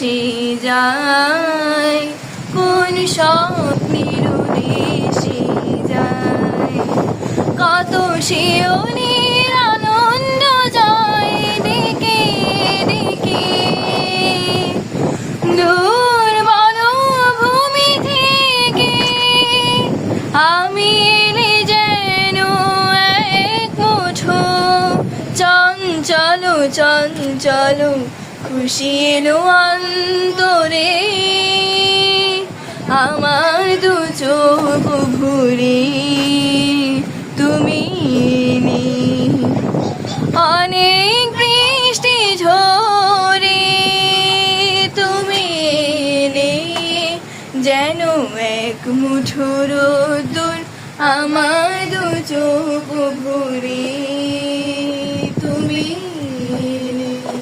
ভেসে যায়, কোন স্বপ্নের দেশে যায়। কত শিউলির আনন্দ জয় দিকে দিকে, দূর বনভূমি থেকে আমি এলে যেন এক মুঠো চঞ্চল চঞ্চল খুশি এলো অন্তরে। আমার দু চোখ ভরে তুমি এলে, অনেক বৃষ্টি ঝরে তুমি এলে, যেন এক মুঠো রোদ্দুর আমার দু চোখ ভরে।